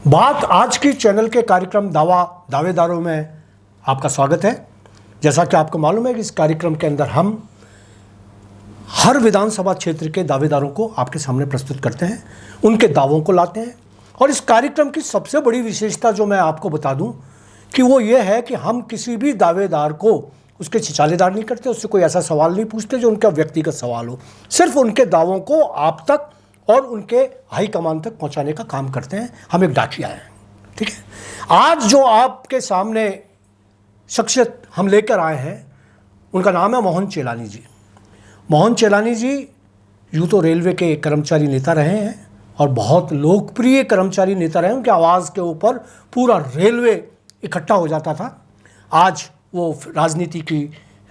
बात आज की चैनल के कार्यक्रम दावेदारों में आपका स्वागत है। जैसा कि आपको मालूम है कि इस कार्यक्रम के अंदर हम हर विधानसभा क्षेत्र के दावेदारों को आपके सामने प्रस्तुत करते हैं, उनके दावों को लाते हैं। और इस कार्यक्रम की सबसे बड़ी विशेषता जो मैं आपको बता दूं कि वो ये है कि हम किसी भी दावेदार को उसके छिछालेदार नहीं करते, उससे कोई ऐसा सवाल नहीं पूछते जो उनका व्यक्तिगत सवाल हो। सिर्फ उनके दावों को आप तक और उनके हाईकमान तक पहुंचाने का काम करते हैं। हम एक डाकिया हैं, ठीक है। आज जो आपके सामने शख्सियत हम लेकर आए हैं उनका नाम है मोहन चेलानी जी। मोहन चेलानी जी यूँ तो रेलवे के कर्मचारी नेता रहे हैं और बहुत लोकप्रिय कर्मचारी नेता रहे हैं। उनके आवाज़ के ऊपर पूरा रेलवे इकट्ठा हो जाता था। आज वो राजनीति की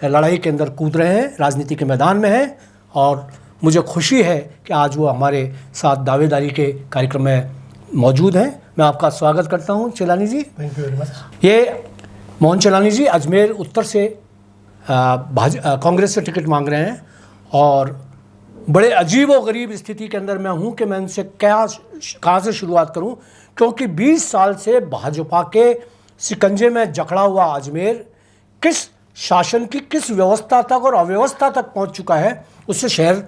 लड़ाई के अंदर कूद रहे हैं, राजनीति के मैदान में हैं और मुझे खुशी है कि आज वो हमारे साथ दावेदारी के कार्यक्रम में मौजूद हैं। मैं आपका स्वागत करता हूं Chelani ji. Thank you very much. ये मोहन चेलानी जी अजमेर उत्तर से कांग्रेस से टिकट मांग रहे हैं और बड़े अजीब व गरीब स्थिति के अंदर मैं हूं कि मैं उनसे कहाँ से शुरुआत करूं, क्योंकि 20 साल से भाजपा के शिकंजे में जकड़ा हुआ अजमेर किस शासन की किस व्यवस्था तक और अव्यवस्था तक पहुंच चुका है उससे शहर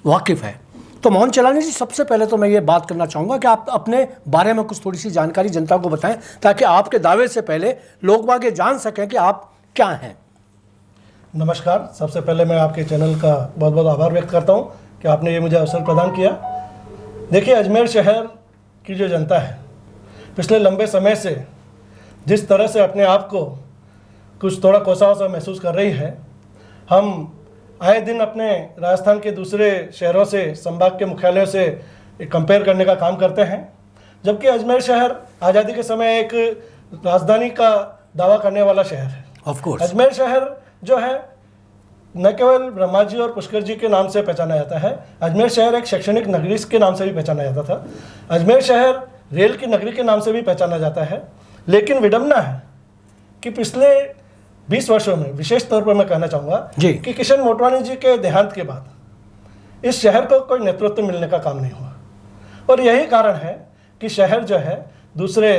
वाकिफ़ है। तो मोहन चेलानी जी, सबसे पहले तो मैं ये बात करना चाहूँगा कि आप अपने बारे में कुछ थोड़ी सी जानकारी जनता को बताएं ताकि आपके दावे से पहले लोग बाग ये जान सकें कि आप क्या हैं। नमस्कार। सबसे पहले मैं आपके चैनल का बहुत बहुत आभार व्यक्त करता हूँ कि आपने ये मुझे अवसर प्रदान किया। देखिए, अजमेर शहर की जो जनता है पिछले लंबे समय से जिस तरह से अपने आप को कुछ थोड़ा कोसा सा महसूस कर रही है, हम आए दिन अपने राजस्थान के दूसरे शहरों से, संभाग के मुख्यालयों से कंपेयर करने का काम करते हैं, जबकि अजमेर शहर आज़ादी के समय एक राजधानी का दावा करने वाला शहर है। ऑफ कोर्स अजमेर शहर जो है न केवल ब्रह्मा जी और पुष्कर जी के नाम से पहचाना जाता है, अजमेर शहर एक शैक्षणिक नगरी के नाम से भी पहचाना जाता था। अजमेर शहर रेल की नगरी के नाम से भी पहचाना जाता है। लेकिन विडम्बना है कि पिछले 20 वर्षों में, विशेष तौर पर मैं कहना चाहूँगा कि किशन मोटवानी जी के देहांत के बाद इस शहर को कोई नेतृत्व मिलने का काम नहीं हुआ। और यही कारण है कि शहर जो है दूसरे,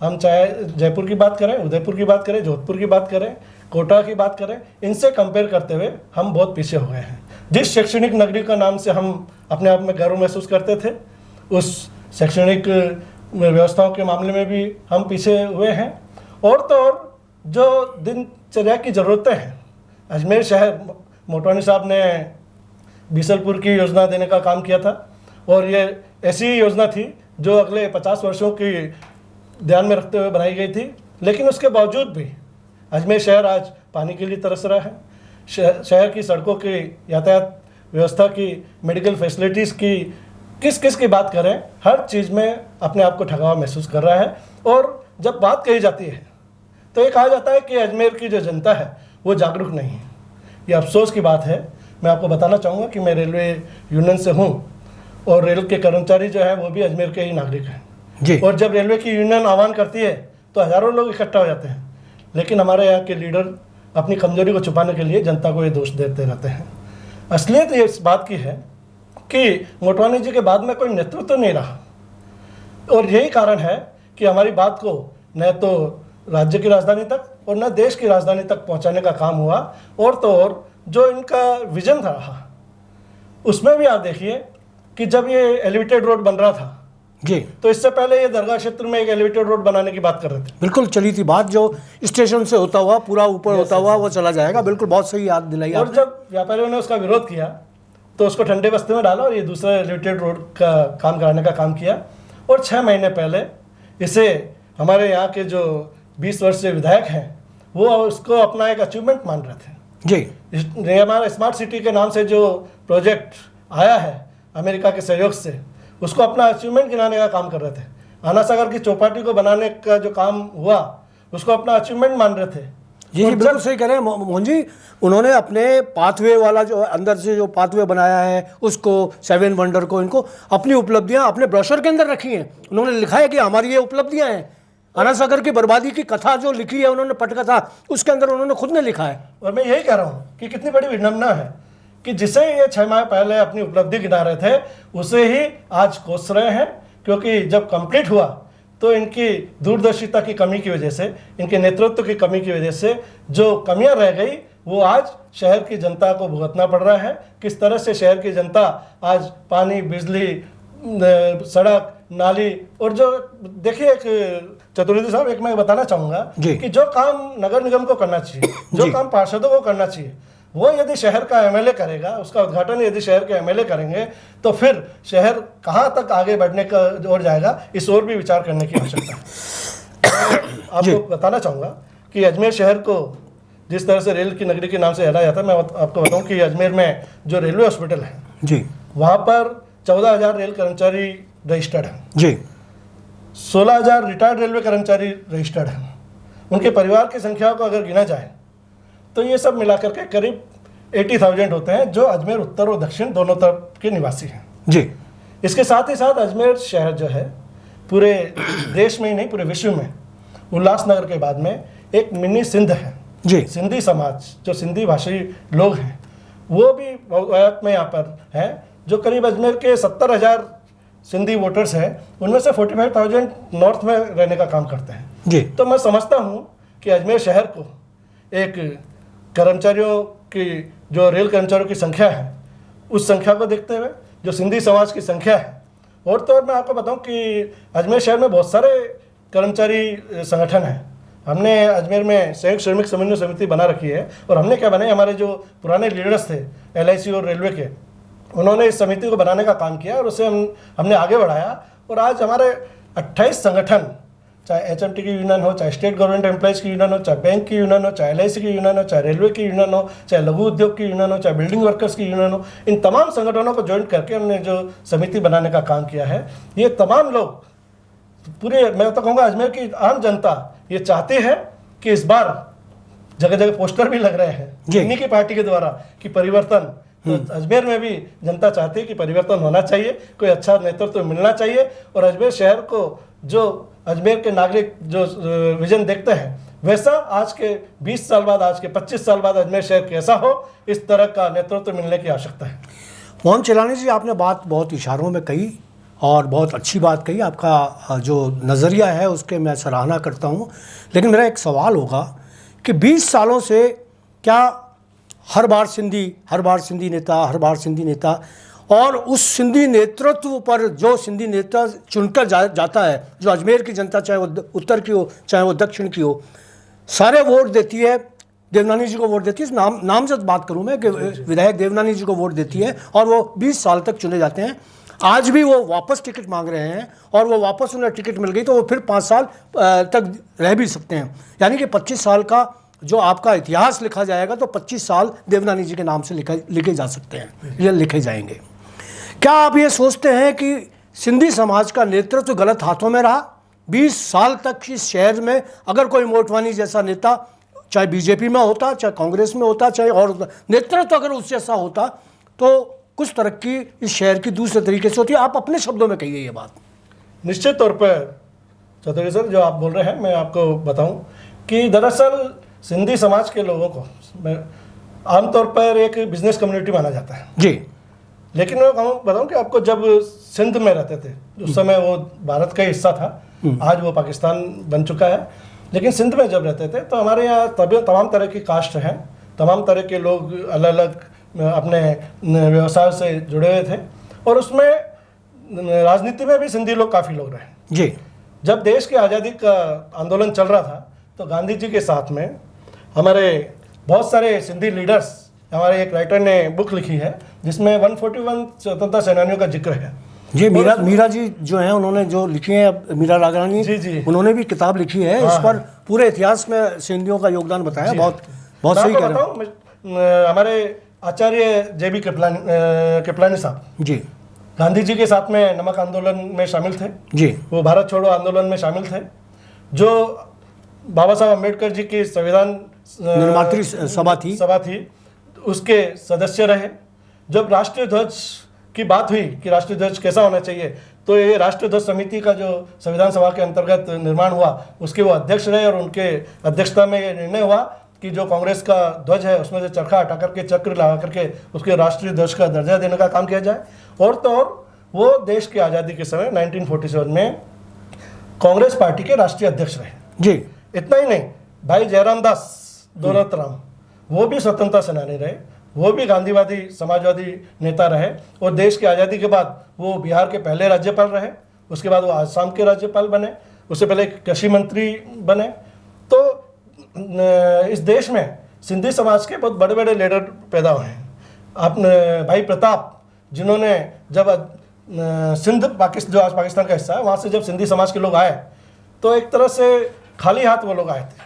हम चाहे जयपुर की बात करें, उदयपुर की बात करें, जोधपुर की बात करें, कोटा की बात करें, इनसे कंपेयर करते हुए हम बहुत पीछे हो गए हैं। जिस शैक्षणिक नगरी का नाम से हम अपने आप में गर्व महसूस करते थे, उस शैक्षणिक व्यवस्थाओं के मामले में भी हम पीछे हुए हैं। और तो और जो दिनचर्या की ज़रूरतें हैं, अजमेर शहर मोटवानी साहब ने बीसलपुर की योजना देने का काम किया था और ये ऐसी योजना थी जो अगले 50 वर्षों की ध्यान में रखते हुए बनाई गई थी। लेकिन उसके बावजूद भी अजमेर शहर आज पानी के लिए तरस रहा है। शहर की सड़कों की, यातायात व्यवस्था की, मेडिकल फैसिलिटीज़ की, किस की बात करें, हर चीज़ में अपने आप को ठगा हुआ महसूस कर रहा है। और जब बात कही जाती है तो ये कहा जाता है कि अजमेर की जो जनता है वो जागरूक नहीं है। ये अफसोस की बात है। मैं आपको बताना चाहूँगा कि मैं रेलवे यूनियन से हूँ और रेल के कर्मचारी जो है वो भी अजमेर के ही नागरिक हैं जी। और जब रेलवे की यूनियन आह्वान करती है तो हज़ारों लोग इकट्ठा हो जाते हैं। लेकिन हमारे यहाँ के लीडर अपनी कमजोरी को छुपाने के लिए जनता को ये दोष देते रहते हैं। असलियत ये इस बात की है कि मोटवानी जी के बाद में कोई नेतृत्व नहीं रहा और यही कारण है कि हमारी बात को न तो राज्य की राजधानी तक और न देश की राजधानी तक पहुंचाने का काम हुआ। और तो और जो इनका विजन था रहा, उसमें भी आप देखिए कि जब ये एलिवेटेड रोड बन रहा था जी, तो इससे पहले ये दरगाह क्षेत्र में एक एलिवेटेड रोड बनाने की बात कर रहे थे। बिल्कुल चली थी बात, जो स्टेशन से होता हुआ पूरा ऊपर होता हुआ वो चला जाएगा। बिल्कुल, बहुत सही याद दिलाई। और जब व्यापारियों ने उसका विरोध किया तो उसको ठंडे बस्ते में डाला और ये दूसरा एलिवेटेड रोड का काम कराने का काम किया। और 6 महीने पहले इसे हमारे यहाँ के जो 20 वर्षीय विधायक हैं वो उसको अपना एक अचीवमेंट मान रहे थे जी। हमारा स्मार्ट सिटी के नाम से जो प्रोजेक्ट आया है अमेरिका के सहयोग से, उसको अपना अचीवमेंट गिनाने का काम कर रहे थे। आना सागर की चौपाटी को बनाने का जो काम हुआ उसको अपना अचीवमेंट मान रहे थे जी। बिल्कुल सही कह रहे हैं मोहन जी। उन्होंने अपने पाथवे वाला जो अंदर से जो पाथवे बनाया है उसको, 7 वंडर को, इनको अपनी उपलब्धियां अपने ब्रोशर के अंदर रखी हैं। उन्होंने लिखा है कि हमारी ये उपलब्धियां हैं। आना सागर की बर्बादी की कथा जो लिखी है उन्होंने, पटकथा, उसके अंदर उन्होंने खुद ने लिखा है। और मैं यही कह रहा हूँ कि कितनी बड़ी विडंबना है कि जिसे ये 6 माह पहले अपनी उपलब्धि गिना रहे थे उसे ही आज कोस रहे हैं। क्योंकि जब कंप्लीट हुआ तो इनकी दूरदर्शिता की कमी की वजह से, इनके नेतृत्व की कमी की वजह से जो कमियां रह गई वो आज शहर की जनता को भुगतना पड़ रहा है। किस तरह से शहर की जनता आज पानी, बिजली, सड़क, नाली और जो देखिए, एक चतुर्वेदी साहब, एक मैं बताना चाहूँगा कि जो काम नगर निगम को करना चाहिए, जो काम पार्षदों को करना चाहिए, वो यदि शहर का एमएलए करेगा, उसका उद्घाटन यदि शहर के एमएलए करेंगे, तो फिर शहर कहाँ तक आगे बढ़ने का ओर जाएगा, इस ओर भी विचार करने की आवश्यकता है। आपको बताना चाहूँगा कि अजमेर शहर को जिस तरह से रेल की नगरी के नाम से जाना जाता है, मैं आपको बताऊँ कि अजमेर में जो रेलवे हॉस्पिटल है जी, वहाँ पर 14,000 रेल कर्मचारी रजिस्टर्ड हैं जी, 16,000 रिटायर्ड रेलवे कर्मचारी रजिस्टर्ड हैं। उनके परिवार की संख्या को अगर गिना जाए तो ये सब मिलाकर के करीब 80,000 होते हैं, जो अजमेर उत्तर और दक्षिण दोनों तरफ के निवासी हैं जी। इसके साथ ही साथ अजमेर शहर जो है पूरे देश में ही नहीं, पूरे विश्व में उल्लासनगर के बाद में एक मिनी सिंध है जी। सिंधी समाज, जो सिंधी भाषी लोग हैं, वो भी बहुत में यहाँ पर हैं, जो करीब अजमेर के 70,000 सिंधी वोटर्स हैं, उनमें से 45,000 नॉर्थ में रहने का काम करते हैं जी। तो मैं समझता हूँ कि अजमेर शहर को एक कर्मचारियों की, जो रेल कर्मचारियों की संख्या है, उस संख्या को देखते हुए जो सिंधी समाज की संख्या है, और तो और मैं आपको बताऊं कि अजमेर शहर में बहुत सारे कर्मचारी संगठन हैं। हमने अजमेर में संयुक्त श्रमिक समन्वय समिति बना रखी है, और हमने क्या बनाई, हमारे जो पुराने लीडर्स थे LIC और रेलवे के, उन्होंने इस समिति को बनाने का काम किया और उसे हमने आगे बढ़ाया, और आज हमारे 28 संगठन, चाहे HMT की यूनियन हो, चाहे स्टेट गवर्नमेंट एम्प्लॉयज़ की यूनियन हो, चाहे बैंक की यूनियन हो, चाहे LIC की यूनियन हो, चाहे रेलवे की यूनियन हो, चाहे लघु उद्योग की यूनियन हो, चाहे बिल्डिंग वर्कर्स की यूनियन हो, इन तमाम संगठनों को ज्वाइन करके हमने जो समिति बनाने का काम किया है, ये तमाम लोग पूरे, मैं तो कहूँगा अजमेर की आम जनता ये चाहती है कि इस बार जगह जगह पोस्टर भी लग रहे हैं इन्हीं की पार्टी के द्वारा कि परिवर्तन, तो अजमेर में भी जनता चाहती है कि परिवर्तन होना चाहिए, कोई अच्छा नेतृत्व मिलना चाहिए, और अजमेर शहर को जो अजमेर के नागरिक जो विजन देखते हैं, वैसा आज के 20 साल बाद, आज के 25 साल बाद अजमेर शहर कैसा हो, इस तरह का नेतृत्व मिलने की आवश्यकता है। मोहन चेलानी जी, आपने बात बहुत इशारों में कही और बहुत अच्छी बात कही, आपका जो नज़रिया है उसके मैं सराहना करता हूँ। लेकिन मेरा एक सवाल होगा कि 20 सालों से क्या हर बार सिंधी नेता और उस सिंधी नेतृत्व पर जो सिंधी नेता चुनकर जाता है, जो अजमेर की जनता, चाहे वो उत्तर की हो चाहे वो दक्षिण की हो, सारे वोट देती है, देवनानी जी को वोट देती है, नामजद बात करूँ मैं कि विधायक देवनानी जी को वोट देती है, और वो 20 साल तक चुने जाते हैं। आज भी वो वापस टिकट मांग रहे हैं, और वो वापस उन्हें टिकट मिल गई तो वो फिर 5 साल तक रह भी सकते हैं। यानी कि 25 साल का जो आपका इतिहास लिखा जाएगा, तो 25 साल देवनानी जी के नाम से लिखे जा सकते हैं, ये लिखे जाएंगे। क्या आप ये सोचते हैं कि सिंधी समाज का नेतृत्व गलत हाथों में रहा? 20 साल तक इस शहर में अगर कोई मोटवानी जैसा नेता, चाहे बीजेपी में होता, चाहे कांग्रेस में होता, चाहे और नेतृत्व अगर उससे ऐसा होता, तो कुछ तरक्की इस शहर की दूसरे तरीके से होती है। आप अपने शब्दों में कहिए ये बात। निश्चित तौर पर चौधरी सर, जो आप बोल रहे हैं, मैं आपको बताऊं कि दरअसल सिंधी समाज के लोगों को आमतौर पर एक बिजनेस कम्युनिटी माना जाता है जी। लेकिन मैं बताऊं कि आपको, जब सिंध में रहते थे, उस समय वो भारत का हिस्सा था, आज वो पाकिस्तान बन चुका है, लेकिन सिंध में जब रहते थे तो हमारे यहाँ तमाम तरह की कास्ट हैं, तमाम तरह के लोग अलग अलग अपने व्यवसाय से जुड़े हुए थे, और उसमें राजनीति में भी सिंधी लोग काफ़ी लोग रहे जी। जब देश की आज़ादी का आंदोलन चल रहा था, तो गांधी जी के साथ में हमारे बहुत सारे सिंधी लीडर्स, हमारे एक राइटर ने बुक लिखी है जिसमें 141 स्वतंत्रता सेनानियों का जिक्र है जी। मीरा जी जो हैं, उन्होंने जो लिखी है, मीरा रागरानी जी, उन्होंने भी किताब लिखी है, इस पर पूरे इतिहास में सिंधियों का योगदान बताया। बहुत सही कह रहे हैं। हमारे आचार्य JB कृपलानी साहब जी गांधी जी के साथ में नमक आंदोलन में शामिल थे जी, वो भारत छोड़ो आंदोलन में शामिल थे, जो बाबा साहब अम्बेडकर जी की संविधान निर्मात्री सभा थी, उसके सदस्य रहे। जब राष्ट्रीय ध्वज की बात हुई कि राष्ट्रीय ध्वज कैसा होना चाहिए, तो ये राष्ट्रीय ध्वज समिति का जो संविधान सभा के अंतर्गत निर्माण हुआ, उसके वो अध्यक्ष रहे, और उनके अध्यक्षता में ये निर्णय हुआ कि जो कांग्रेस का ध्वज है उसमें से चरखा हटा करके चक्र लगा करके उसके राष्ट्रीय ध्वज का दर्जा देने का काम किया जाए। और तो और वो देश की आज़ादी के समय 1947 में कांग्रेस पार्टी के राष्ट्रीय अध्यक्ष रहे। जी। इतना ही नहीं, भाई जयराम दास दौलत राम, वो भी स्वतंत्रता सेनानी रहे, वो भी गांधीवादी समाजवादी नेता रहे, और देश की आज़ादी के बाद वो बिहार के पहले राज्यपाल रहे, उसके बाद वो आसाम के राज्यपाल बने, उससे पहले कृषि मंत्री बने। तो इस देश में सिंधी समाज के बहुत बड़े बड़े लीडर पैदा हुए हैं। आपने भाई प्रताप, जिन्होंने जब सिंध पाकिस्तान, जो आज पाकिस्तान का हिस्सा है, वहाँ से जब सिंधी समाज के लोग आए तो एक तरह से खाली हाथ वो लोग आए थे,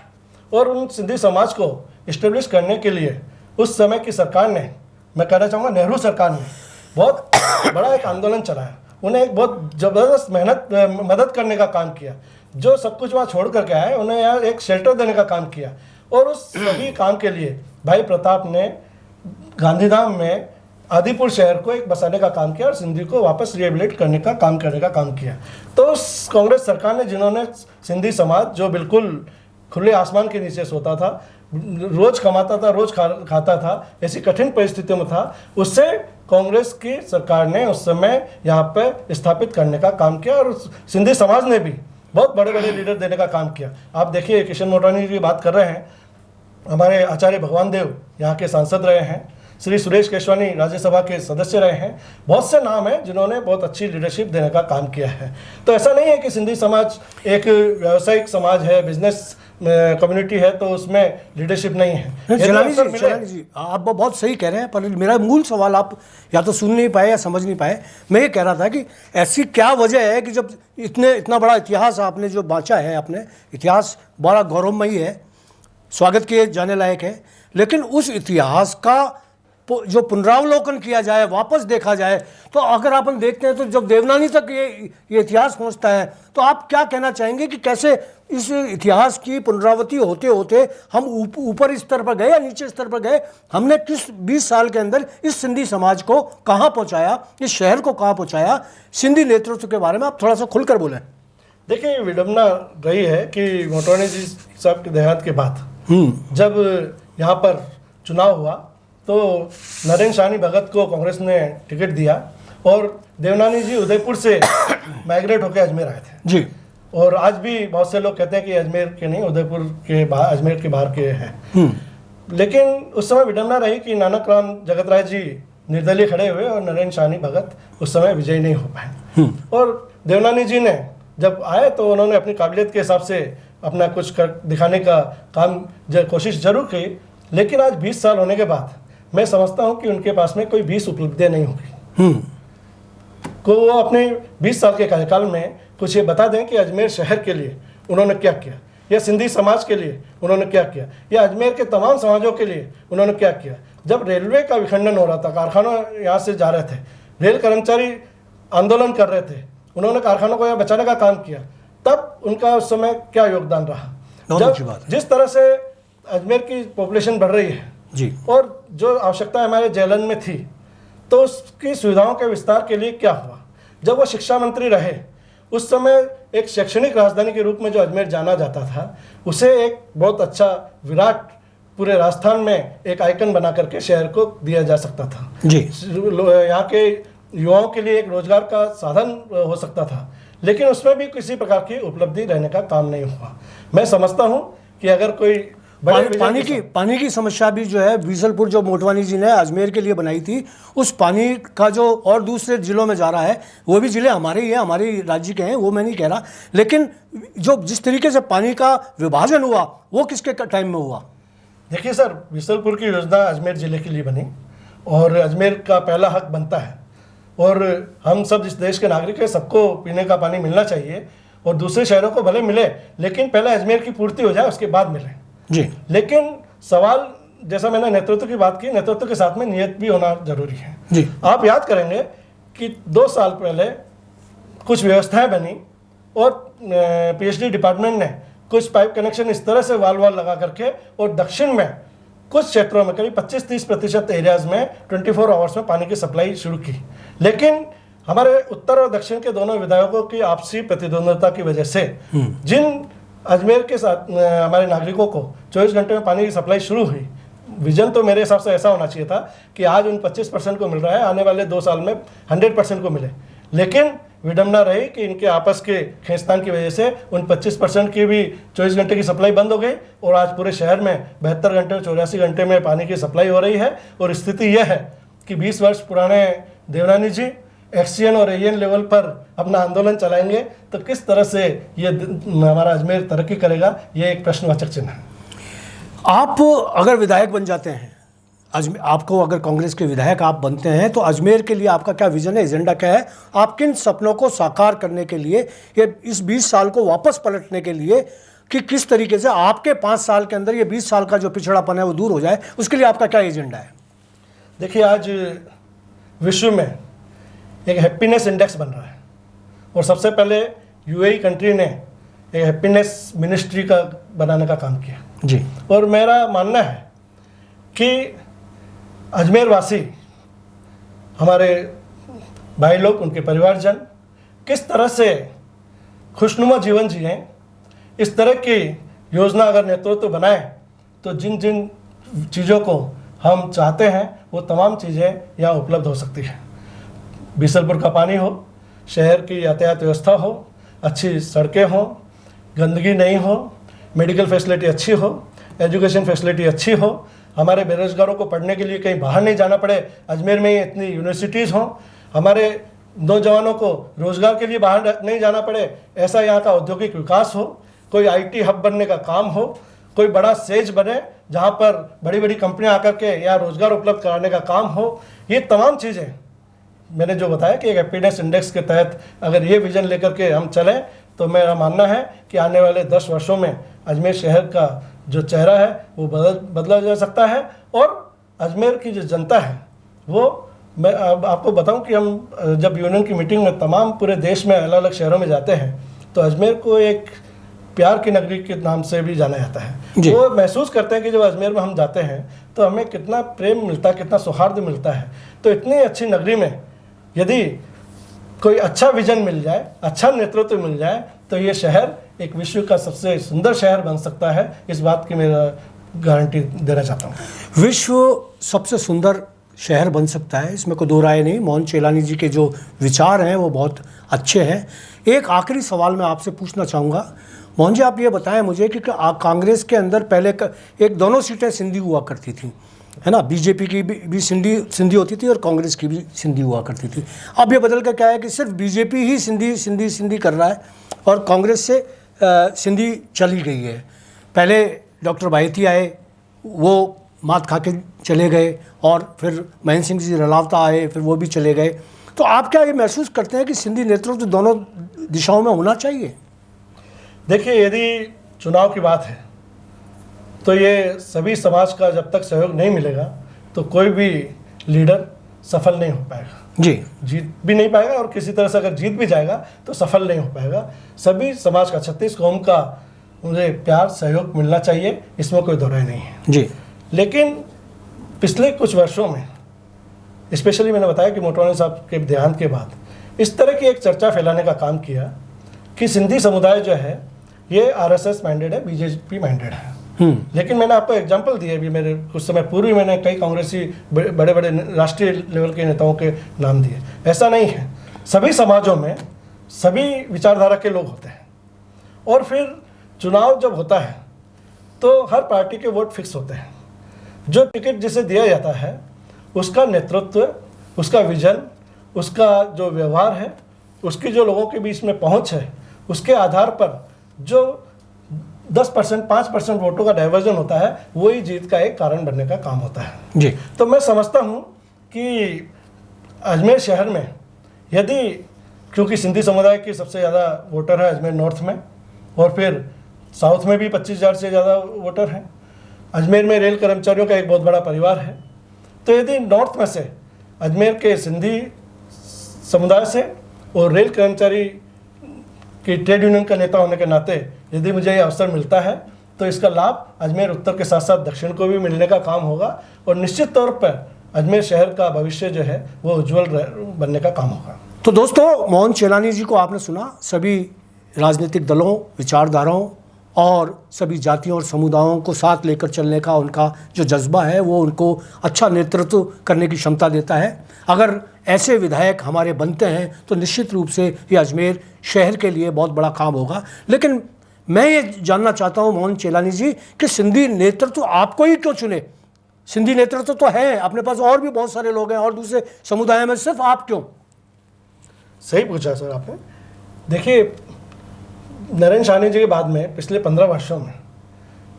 और उन सिंधी समाज को इस्टेब्लिश करने के लिए उस समय की सरकार ने, मैं कहना चाहूँगा नेहरू सरकार ने, बहुत बड़ा एक आंदोलन चलाया। उन्हें एक बहुत ज़बरदस्त मदद करने का काम किया। जो सब कुछ वहाँ छोड़ करके आए, उन्हें यहाँ एक शेल्टर देने का काम किया, और उस सभी काम के लिए भाई प्रताप ने गांधीधाम में आदिपुर शहर को एक बसाने का काम किया और सिंधी को वापस रिहेबिलिट करने का काम किया। तो उस कांग्रेस सरकार ने, जिन्होंने सिंधी समाज जो बिल्कुल खुले आसमान के नीचे सोता था, रोज कमाता था, रोज खाता था, ऐसी कठिन परिस्थितियों में था, उससे कांग्रेस की सरकार ने उस समय यहाँ पे स्थापित करने का काम किया, और सिंधी समाज ने भी बहुत बड़े बड़े लीडर देने का काम किया। आप देखिए, किशन मोटवानी जी की बात कर रहे हैं, हमारे आचार्य भगवान देव यहाँ के सांसद रहे हैं, श्री सुरेश केशवानी राज्यसभा के सदस्य रहे हैं, बहुत से नाम हैं जिन्होंने बहुत अच्छी लीडरशिप देने का काम किया है। तो ऐसा नहीं है कि सिंधी समाज एक व्यावसायिक समाज है, बिजनेस कम्युनिटी है, तो उसमें लीडरशिप नहीं है। जिलानी जी, आप बहुत सही कह रहे हैं, पर मेरा मूल सवाल आप या तो सुन नहीं पाए या समझ नहीं पाए। मैं ये कह रहा था कि ऐसी क्या वजह है कि जब इतना बड़ा इतिहास आपने जो बांचा है, आपने इतिहास बड़ा गौरवमयी है, स्वागत किए जाने लायक है, लेकिन उस इतिहास का जो पुनरावलोकन किया जाए, वापस देखा जाए, तो अगर अपन देखते हैं तो जब देवनानी तक ये इतिहास पहुंचता है, तो आप क्या कहना चाहेंगे कि कैसे इस इतिहास की पुनरावृत्ति होते होते हम ऊपर स्तर पर गए या नीचे स्तर पर गए? हमने किस 20 साल के अंदर इस सिंधी समाज को कहाँ पहुँचाया, इस शहर को कहाँ पहुँचाया? सिंधी नेतृत्व के बारे में आप थोड़ा सा खुलकर बोलें। देखिए, विडम्बना रही है कि मोटवानी जी साहब के देहांत के बाद जब यहाँ पर चुनाव हुआ तो नरेंद्र शानी भगत को कांग्रेस ने टिकट दिया, और देवनानी जी उदयपुर से माइग्रेट होकर अजमेर आए थे जी। और आज भी बहुत से लोग कहते हैं कि अजमेर के नहीं, उदयपुर के बाहर, अजमेर के बाहर के हैं। लेकिन उस समय विडम्बना रही कि नानक राम जगत राय जी निर्दलीय खड़े हुए और नरेंद्र शानी भगत उस समय विजयी नहीं हो पाए। और देवनानी जी ने जब आए तो उन्होंने अपनी काबिलियत के हिसाब से अपना कुछ कर दिखाने का कोशिश जरूर की, लेकिन आज 20 साल होने के बाद मैं समझता हूं कि उनके पास में कोई 20 उपलब्धियां नहीं होगी को वो अपने 20 साल के कार्यकाल में कुछ ये बता दें कि अजमेर शहर के लिए उन्होंने क्या किया, या सिंधी समाज के लिए उन्होंने क्या किया, या अजमेर के तमाम समाजों के लिए उन्होंने क्या किया। जब रेलवे का विखंडन हो रहा था, कारखाना यहाँ से जा रहे थे, रेल कर्मचारी आंदोलन कर रहे थे, उन्होंने कारखानों को यहाँ बचाने का काम किया, तब उनका उस समय क्या योगदान रहा। जब जिस तरह से अजमेर की पॉपुलेशन बढ़ रही है जी, और जो आवश्यकता हमारे जेलन में थी, तो उसकी सुविधाओं के विस्तार के लिए क्या हुआ। जब वो शिक्षा मंत्री रहे, उस समय एक शैक्षणिक राजधानी के रूप में जो अजमेर जाना जाता था, उसे एक बहुत अच्छा विराट पूरे राजस्थान में एक आइकन बना करके शहर को दिया जा सकता था जी। यहाँ के युवाओं के लिए एक रोजगार का साधन हो सकता था, लेकिन उसमें भी किसी प्रकार की उपलब्धि रहने का काम नहीं हुआ। मैं समझता हूँ कि अगर कोई पानी की समस्या भी जो है, बीसलपुर जो मोटवानी जी ने अजमेर के लिए बनाई थी, उस पानी का जो और दूसरे जिलों में जा रहा है, वो भी जिले हमारे ही हैं, हमारे राज्य के हैं, वो मैं नहीं कह रहा, लेकिन जो जिस तरीके से पानी का विभाजन हुआ वो किसके टाइम में हुआ? देखिए सर, बीसलपुर की योजना अजमेर जिले के लिए बनी और अजमेर का पहला हक बनता है, और हम सब जिस देश के नागरिक हैं, सबको पीने का पानी मिलना चाहिए, और दूसरे शहरों को भले मिले, लेकिन पहले अजमेर की पूर्ति हो जाए, उसके बाद मिले जी। लेकिन सवाल, जैसा मैंने नेतृत्व की बात की, नेतृत्व के साथ में नियत भी होना जरूरी है जी। आप याद करेंगे कि 2 साल पहले कुछ व्यवस्थाएं बनी और पीएचडी डिपार्टमेंट ने कुछ पाइप कनेक्शन इस तरह से वाल लगा करके, और दक्षिण में कुछ क्षेत्रों में करीब 25-30% एरियाज में 24 आवर्स में पानी की सप्लाई शुरू की। लेकिन हमारे उत्तर और दक्षिण के दोनों विधायकों की आपसी प्रतिद्वंद्विता की वजह से जिन अजमेर के साथ हमारे नागरिकों को 24 घंटे में पानी की सप्लाई शुरू हुई, विजन तो मेरे हिसाब से ऐसा होना चाहिए था कि आज उन 25% को मिल रहा है, आने वाले 2 साल में 100% को मिले। लेकिन विडंबना रही कि इनके आपस के खींचतान की वजह से उन 25% की भी 24 घंटे की सप्लाई बंद हो गई और आज पूरे शहर में 72 घंटे 84 घंटे में पानी की सप्लाई हो रही है। और स्थिति यह है कि 20 वर्ष पुराने देवनानी जी एक्सचेंज और एएन लेवल पर अपना आंदोलन चलाएंगे तो किस तरह से ये हमारा अजमेर तरक्की करेगा, ये एक प्रश्नवाचक चिन्ह है। आप अगर विधायक बन जाते हैं, आपको अगर कांग्रेस के विधायक आप बनते हैं तो अजमेर के लिए आपका क्या विजन है, एजेंडा क्या है? आप किन सपनों को साकार करने के लिए, ये इस 20 साल को वापस पलटने के लिए, कि किस तरीके से आपके 5 साल के अंदर ये 20 साल का जो पिछड़ापन है वो दूर हो जाए, उसके लिए आपका क्या एजेंडा है? देखिए, आज विश्व में एक हैप्पीनेस इंडेक्स बन रहा है और सबसे पहले यूएई कंट्री ने एक हैप्पीनेस मिनिस्ट्री का बनाने का काम किया जी। और मेरा मानना है कि अजमेर वासी, हमारे भाई लोग, उनके परिवारजन किस तरह से खुशनुमा जीवन जिएं, इस तरह की योजना अगर नेतृत्व बनाए तो जिन जिन चीज़ों को हम चाहते हैं वो तमाम चीज़ें यहाँ उपलब्ध हो सकती हैं। बीसलपुर का पानी हो, शहर की यातायात व्यवस्था हो, अच्छी सड़कें हों, गंदगी नहीं हो, मेडिकल फैसिलिटी अच्छी हो, एजुकेशन फैसिलिटी अच्छी हो, हमारे बेरोजगारों को पढ़ने के लिए कहीं बाहर नहीं जाना पड़े, अजमेर में ही इतनी यूनिवर्सिटीज़ हों, हमारे नौजवानों को रोज़गार के लिए बाहर नहीं जाना पड़े, ऐसा यहाँ का औद्योगिक विकास हो, कोई आईटी हब बनने का काम हो, कोई बड़ा सेज बने जहाँ पर बड़ी बड़ी कंपनियाँ आकर के यहाँ रोज़गार उपलब्ध कराने का काम हो। ये तमाम चीज़ें मैंने जो बताया कि एक हैप्पीनेस इंडेक्स के तहत अगर ये विज़न लेकर के हम चलें तो मेरा मानना है कि आने वाले 10 वर्षों में अजमेर शहर का जो चेहरा है वो बदला जा सकता है। और अजमेर की जो जनता है वो, मैं अब आपको बताऊं कि हम जब यूनियन की मीटिंग में तमाम पूरे देश में अलग अलग शहरों में जाते हैं तो अजमेर को एक प्यार की नगरी के नाम से भी जाना जाता है। वो महसूस करते हैं कि जब अजमेर में हम जाते हैं तो हमें कितना प्रेम मिलता है, कितना सौहार्द मिलता है। तो इतनी अच्छी नगरी में यदि कोई अच्छा विजन मिल जाए, अच्छा नेतृत्व मिल जाए तो ये शहर एक विश्व का सबसे सुंदर शहर बन सकता है। इस बात की मेरा गारंटी देना चाहता हूँ। विश्व सबसे सुंदर शहर बन सकता है, इसमें कोई दो राय नहीं। मोहन चेलानी जी के जो विचार हैं वो बहुत अच्छे हैं। एक आखिरी सवाल मैं आपसे पूछना चाहूँगा, मोहन जी आप ये बताएं मुझे कि कांग्रेस के अंदर पहले एक दोनों सीटें सिंधी हुआ करती थी, है ना, बीजेपी की भी सिंधी होती थी और कांग्रेस की भी सिंधी हुआ करती थी। अब ये बदल कर क्या है कि सिर्फ बीजेपी ही सिंधी कर रहा है और कांग्रेस से सिंधी चली गई है। पहले डॉक्टर बायती आए, वो मात खा के चले गए, और फिर महेंद्र सिंह जी रलावता आए, फिर वो भी चले गए। तो आप क्या ये महसूस करते हैं कि सिंधी नेतृत्व दोनों दिशाओं में होना चाहिए? देखिए, यदि चुनाव की बात है तो ये सभी समाज का जब तक सहयोग नहीं मिलेगा तो कोई भी लीडर सफल नहीं हो पाएगा जी। जीत भी नहीं पाएगा और किसी तरह से अगर जीत भी जाएगा तो सफल नहीं हो पाएगा। सभी समाज का, 36 कौम का मुझे प्यार सहयोग मिलना चाहिए, इसमें कोई दो राय नहीं है जी। लेकिन पिछले कुछ वर्षों में स्पेशली मैंने बताया कि मोटवानी साहब के देहांत के बाद इस तरह की एक चर्चा फैलाने का काम किया कि सिंधी समुदाय जो है ये आरएसएस माइंडेड है, बीजेपी माइंडेड है। लेकिन मैंने आपको एग्जांपल दिए, अभी मेरे कुछ समय पूर्व ही मैंने कई कांग्रेसी बड़े बड़े राष्ट्रीय लेवल के नेताओं के नाम दिए। ऐसा नहीं है, सभी समाजों में सभी विचारधारा के लोग होते हैं और फिर चुनाव जब होता है तो हर पार्टी के वोट फिक्स होते हैं। जो टिकट जिसे दिया जाता है उसका नेतृत्व, उसका विजन, उसका जो व्यवहार है, उसकी जो लोगों के बीच में पहुंच है, उसके आधार पर जो 10% 5% वोटों का डाइवर्जन होता है वही जीत का एक कारण बनने का काम होता है जी। तो मैं समझता हूँ कि अजमेर शहर में यदि, क्योंकि सिंधी समुदाय की सबसे ज़्यादा वोटर है अजमेर नॉर्थ में और फिर साउथ में भी 25,000 से ज़्यादा वोटर हैं, अजमेर में रेल कर्मचारियों का एक बहुत बड़ा परिवार है, तो यदि नॉर्थ में से अजमेर के सिंधी समुदाय से और रेल कर्मचारी की ट्रेड यूनियन का नेता होने के नाते यदि मुझे ये अवसर मिलता है तो इसका लाभ अजमेर उत्तर के साथ साथ दक्षिण को भी मिलने का काम होगा और निश्चित तौर पर अजमेर शहर का भविष्य जो है वो उज्जवल बनने का काम होगा। तो दोस्तों, मोहन चेलानी जी को आपने सुना। सभी राजनीतिक दलों, विचारधाराओं और सभी जातियों और समुदायों को साथ लेकर चलने का उनका जो जज्बा है वो उनको अच्छा नेतृत्व करने की क्षमता देता है। अगर ऐसे विधायक हमारे बनते हैं तो निश्चित रूप से ये अजमेर शहर के लिए बहुत बड़ा काम होगा। लेकिन मैं ये जानना चाहता हूँ मोहन चेलानी जी कि सिंधी नेतृत्व आपको ही क्यों चुने? सिंधी नेतृत्व तो है अपने पास, और भी बहुत सारे लोग हैं और दूसरे समुदाय में, सिर्फ आप क्यों? सही पूछा सर आपने। देखिए, नरेंद्र साहनी जी के बाद में पिछले 15 वर्षों में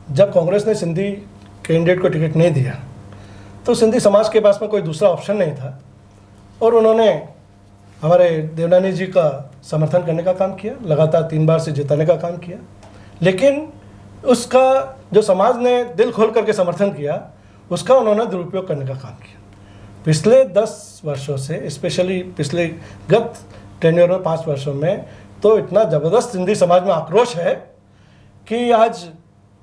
जब कांग्रेस ने सिंधी कैंडिडेट को टिकट नहीं दिया तो सिंधी समाज के पास में कोई दूसरा ऑप्शन नहीं था और उन्होंने हमारे देवनानी जी का समर्थन करने का काम किया, लगातार 3 बार से जिताने का काम किया। लेकिन उसका जो समाज ने दिल खोल करके समर्थन किया उसका उन्होंने दुरुपयोग करने का काम किया। पिछले 10 वर्षों से, स्पेशली पिछले गत टेन्योर में 5 वर्षों में तो इतना ज़बरदस्त सिंधी समाज में आक्रोश है कि आज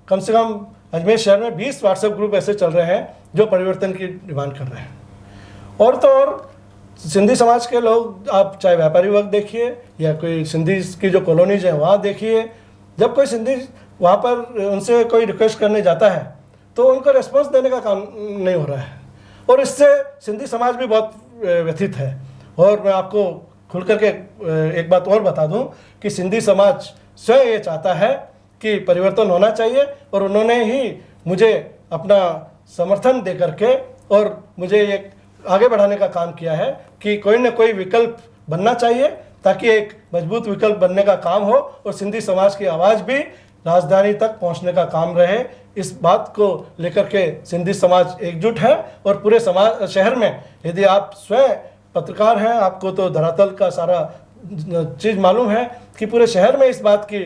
कम से कम अजमेर शहर में 20 व्हाट्सएप ग्रुप ऐसे चल रहे हैं जो परिवर्तन की डिमांड कर रहे हैं। और तो और सिंधी समाज के लोग, आप चाहे व्यापारी वर्ग देखिए या कोई सिंधी की जो कॉलोनीज हैं वहाँ देखिए, जब कोई सिंधी वहाँ पर उनसे कोई रिक्वेस्ट करने जाता है तो उनको रिस्पॉन्स देने का काम नहीं हो रहा है और इससे सिंधी समाज भी बहुत व्यथित है। और मैं आपको खुल करके एक बात और बता दूं कि सिंधी समाज स्वयं ये चाहता है कि परिवर्तन होना चाहिए और उन्होंने ही मुझे अपना समर्थन दे करके और मुझे ये आगे बढ़ाने का काम किया है कि कोई ना कोई विकल्प बनना चाहिए ताकि एक मजबूत विकल्प बनने का काम हो और सिंधी समाज की आवाज़ भी राजधानी तक पहुंचने का काम रहे। इस बात को लेकर के सिंधी समाज एकजुट है और पूरे समाज शहर में, यदि आप स्वयं पत्रकार हैं, आपको तो धरातल का सारा चीज़ मालूम है कि पूरे शहर में इस बात की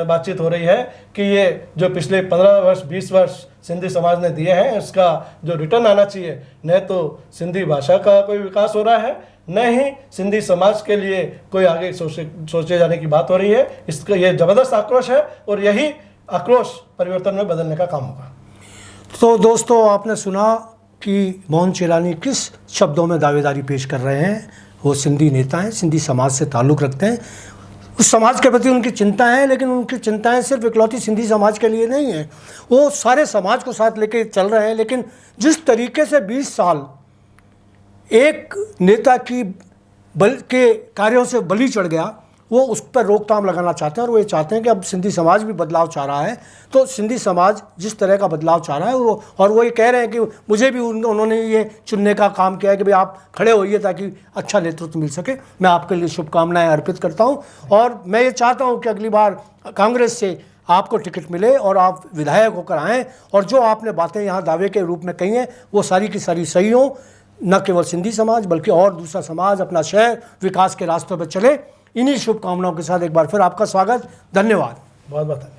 बातचीत हो रही है कि ये जो पिछले 15 वर्ष 20 वर्ष सिंधी समाज ने दिए हैं उसका जो रिटर्न आना चाहिए, न तो सिंधी भाषा का कोई विकास हो रहा है न ही सिंधी समाज के लिए कोई आगे सोचे जाने की बात हो रही है। इसका ये ज़बरदस्त आक्रोश है और यही आक्रोश परिवर्तन में बदलने का काम होगा। तो दोस्तों, आपने सुना कि मोहन चेलानी किस शब्दों में दावेदारी पेश कर रहे हैं। वो सिंधी नेता हैं, सिंधी समाज से ताल्लुक़ रखते हैं, उस समाज के प्रति उनकी चिंता है, लेकिन उनकी चिंताएं सिर्फ इकलौती सिंधी समाज के लिए नहीं है, वो सारे समाज को साथ लेके चल रहे हैं। लेकिन जिस तरीके से 20 साल एक नेता की बल के कार्यों से बलि चढ़ गया, वो उस पर रोकथाम लगाना चाहते हैं और वो ये चाहते हैं कि अब सिंधी समाज भी बदलाव चाह रहा है। तो सिंधी समाज जिस तरह का बदलाव चाह रहा है वो ये कह रहे हैं कि मुझे भी उन्होंने ये चुनने का काम किया है कि भाई आप खड़े होइए ताकि अच्छा नेतृत्व मिल सके। मैं आपके लिए शुभकामनाएं अर्पित करता हूं और मैं ये चाहता हूं कि अगली बार कांग्रेस से आपको टिकट मिले और आप विधायक होकर आएँ और जो आपने बातें यहाँ दावे के रूप में कही हैं वो सारी की सारी सही हों। न केवल सिंधी समाज बल्कि और दूसरा समाज अपना शहर विकास के रास्तों पर चले। इन्हीं शुभकामनाओं के साथ एक बार फिर आपका स्वागत। धन्यवाद। बहुत बहुत